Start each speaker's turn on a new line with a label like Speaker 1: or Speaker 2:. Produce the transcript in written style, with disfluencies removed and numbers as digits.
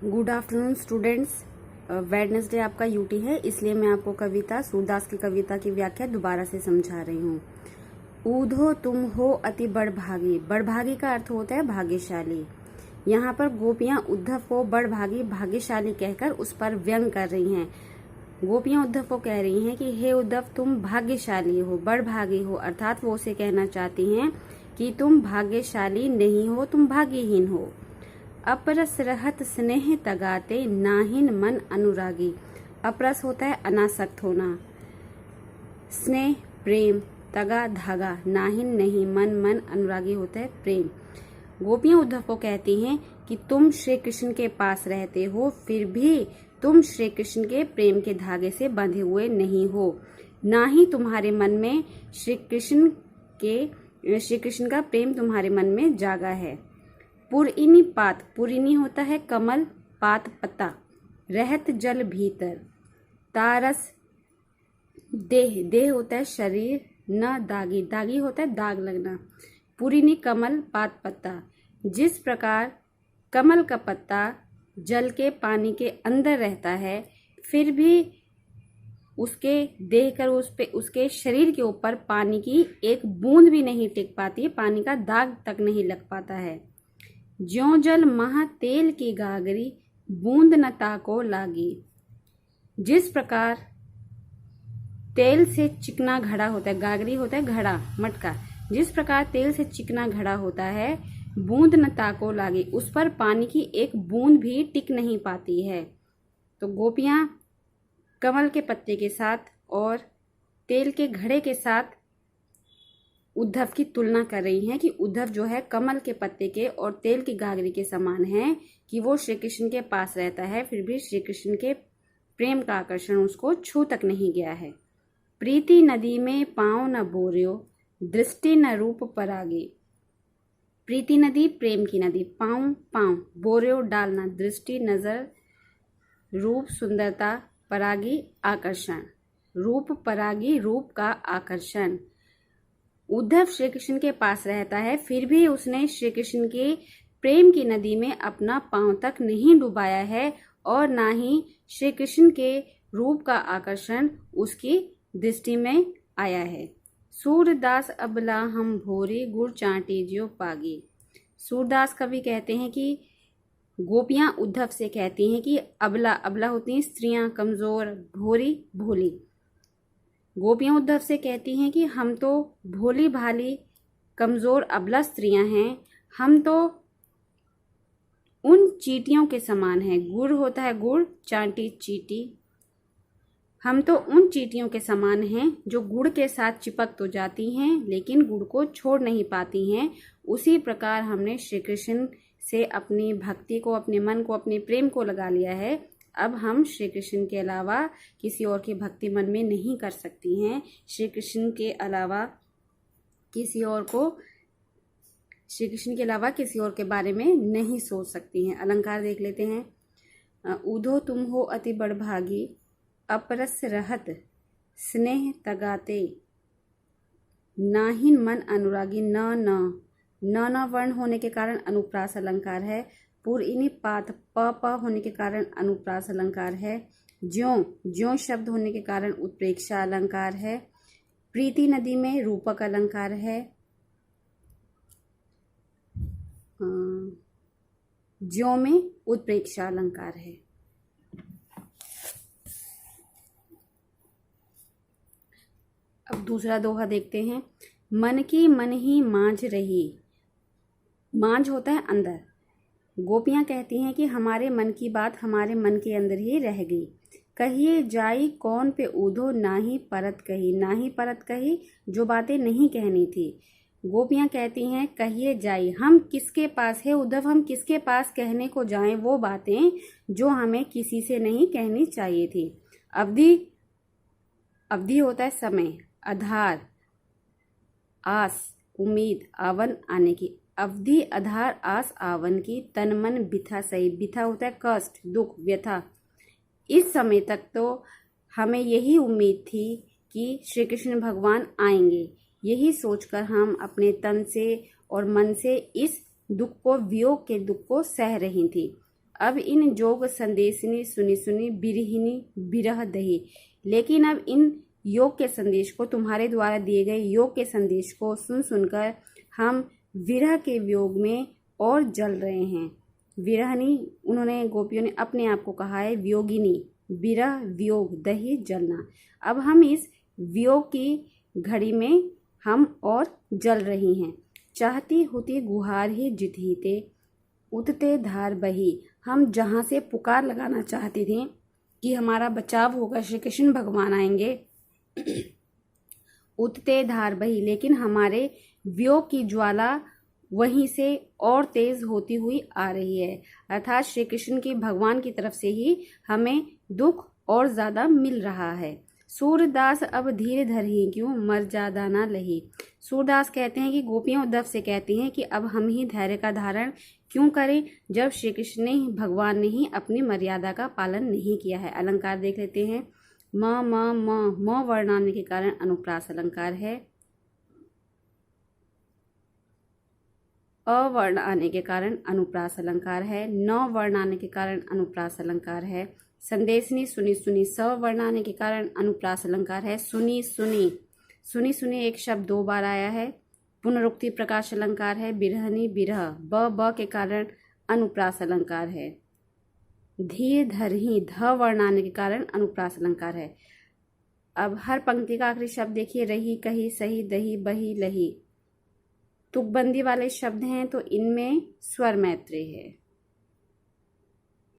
Speaker 1: Good afternoon students. Wednesday आपका UT है, इसलिए मैं आपको कविता सूरदास की कविता की व्याख्या दोबारा से समझा रही हूँ। ऊधो तुम हो अति बड़भागी। बड़भागी का अर्थ होता है भाग्यशाली। यहाँ पर गोपियां उद्धव को बड़भागी भाग्यशाली कहकर उस पर व्यंग कर रही हैं। गोपियां उद्धव को कह रही हैं कि हे उद्धव, तुम भाग्यशाली हो, बड़भागी हो, अर्थात वो उसे कहना चाहती हैं कि तुम भाग्यशाली नहीं हो, तुम भाग्यहीन हो। अपरस रहत स्नेह तगाते नाहिन मन अनुरागी। अपरस होता है अनासक्त होना, स्नेह प्रेम, तगा धागा, नाहिन नहीं, मन अनुरागी होता है प्रेम। गोपियां उद्धव को कहती हैं कि तुम श्री कृष्ण के पास रहते हो, फिर भी तुम श्री कृष्ण के प्रेम के धागे से बंधे हुए नहीं हो, ना ही तुम्हारे मन में श्री कृष्ण का प्रेम तुम्हारे मन में जागा है। पुरइनी पात, पुरइनी होता है कमल, पात पत्ता, रहत जल भीतर, तारस देह, देह होता है शरीर, न दागी, दागी होता है दाग लगना। पुरइनी कमल पात पत्ता। जिस प्रकार कमल का पत्ता जल के पानी के अंदर रहता है, फिर भी उसके देखकर उसके शरीर के ऊपर पानी की एक बूंद भी नहीं टिक पाती, पानी का दाग तक नहीं लग पाता है। ज्यों जल महा तेल की गागरी, बूंद न ताको लागी। जिस प्रकार तेल से चिकना घड़ा होता है, गागरी होता है घड़ा, मटका, जिस प्रकार तेल से चिकना घड़ा होता है, बूंद न ताको लागी, उस पर पानी की एक बूंद भी टिक नहीं पाती है। तो गोपियां कमल के पत्ते के साथ और तेल के घड़े के साथ उद्धव की तुलना कर रही हैं कि उद्धव जो है कमल के पत्ते के और तेल की गागरी के समान है, कि वो श्री कृष्ण के पास रहता है, फिर भी श्री कृष्ण के प्रेम का आकर्षण उसको छू तक नहीं गया है। प्रीति नदी में पांव न बोरियो, दृष्टि न रूप परागी। प्रीति नदी प्रेम की नदी, पांव पांव, बोरियो डालना, दृष्टि नजर, रूप सुंदरता, परागी आकर्षण, रूप परागी रूप का आकर्षण। उद्धव श्री कृष्ण के पास रहता है, फिर भी उसने श्री कृष्ण के प्रेम की नदी में अपना पांव तक नहीं डुबाया है, और ना ही श्री कृष्ण के रूप का आकर्षण उसकी दृष्टि में आया है। सूरदास अबला हम भोरी, गुड़ चाटी ज्यो पागी। सूरदास कवि कहते हैं कि गोपियां उद्धव से कहती हैं कि अबला, अबला होती हैं स्त्रियां, कमजोर, भोरी भोली। गोपियां उद्धव से कहती हैं कि हम तो भोली भाली कमजोर अबला स्त्रियां हैं, हम तो उन चींटियों के समान हैं। गुड़ होता है गुड़, चांटी चींटी, हम तो उन चींटियों के समान हैं जो गुड़ के साथ चिपक तो जाती हैं लेकिन गुड़ को छोड़ नहीं पाती हैं। उसी प्रकार हमने श्री कृष्ण से अपनी भक्ति को, अपने मन को, अपने प्रेम को लगा लिया है। अब हम श्री कृष्ण के अलावा किसी और की भक्ति मन में नहीं कर सकती हैं। श्री कृष्ण के अलावा किसी और के बारे में नहीं सोच सकती हैं। अलंकार देख लेते हैं। ऊधो तुम हो अति बड़भागी, अपरस रहत स्नेह तगाते, नाहिन मन अनुरागी। न वर्ण होने के कारण अनुप्रास अलंकार है। पुरइनी पात प होने के कारण अनुप्रास अलंकार है। ज्यों शब्द होने के कारण उत्प्रेक्षा अलंकार है। प्रीति नदी में रूपक अलंकार है। ज्यों में उत्प्रेक्षा अलंकार है। अब दूसरा दोहा देखते हैं। मन की मन ही मांझ रही। मांझ होता है अंदर। गोपियां कहती हैं कि हमारे मन की बात हमारे मन के अंदर ही रह गई। कहिए जाई कौन पे ऊधो, ना ही परत कही, ना ही परत कही, जो बातें नहीं कहनी थी। गोपियां कहती हैं कहिए जाई, हम किसके पास है उद्धव, हम किसके पास कहने को जाएं वो बातें जो हमें किसी से नहीं कहनी चाहिए थी। अवधि होता है समय, आधार, आस, उम्मीद, आवन आने की। अवधि आधार आस आवन की, तन मन बिथा सही, बिथा होता है कष्ट, दुख, व्यथा। इस समय तक तो हमें यही उम्मीद थी कि श्री कृष्ण भगवान आएंगे, यही सोचकर हम अपने तन से और मन से इस दुख को, वियोग के दुख को सह रही थी। अब इन जोग संदेशनी सुनी सुनी बिरहिनी बिरह दही। लेकिन अब इन योग के संदेश को, तुम्हारे द्वारा दिए गए योग के संदेश को सुन सुनकर हम विरह के वियोग में और जल रहे हैं। विरहनी, उन्होंने गोपियों ने अपने आप को कहा है वियोगिनी, विरह वियोग दही जलना। अब हम इस वियोग की घड़ी में हम और जल रही हैं। चाहती होती गुहार ही जितहीते उतते धार बही। हम जहाँ से पुकार लगाना चाहते थे कि हमारा बचाव होगा, श्री कृष्ण भगवान आएंगे, उतते धार बही, लेकिन हमारे वियोग की ज्वाला वहीं से और तेज होती हुई आ रही है। अर्थात श्री कृष्ण की, भगवान की तरफ से ही हमें दुख और ज्यादा मिल रहा है। सूरदास अब धीर धरही क्यों मर्यादा ना लही। सूरदास कहते हैं कि गोपियां उद्धव से कहती हैं कि अब हम ही धैर्य का धारण क्यों करें, जब श्री कृष्ण ने, भगवान ने ही अपनी मर्यादा का पालन नहीं किया है। अलंकार देख लेते हैं। म वर्ण आने के कारण अनुप्रास अलंकार है। अवर्ण आने के कारण अनुप्रास अलंकार है। न वर्ण आने के कारण अनुप्रास अलंकार है। संदेशनी सुनी सुनी, सवर्ण आने के कारण अनुप्रास अलंकार है। सुनी सुनी, सुनी सुनी एक शब्द 2 बार आया है, पुनरुक्ति प्रकाश अलंकार है। बिरहनी बिरह, ब के कारण अनुप्रास अलंकार है। धीर धरही, ध वर्ण आने के कारण अनुप्रास अलंकार है। अब हर पंक्ति का आखिरी शब्द देखिए, रही कही सही दही बही लही। तुकबंदी वाले शब्द हैं तो इनमें स्वर मैत्रेय है।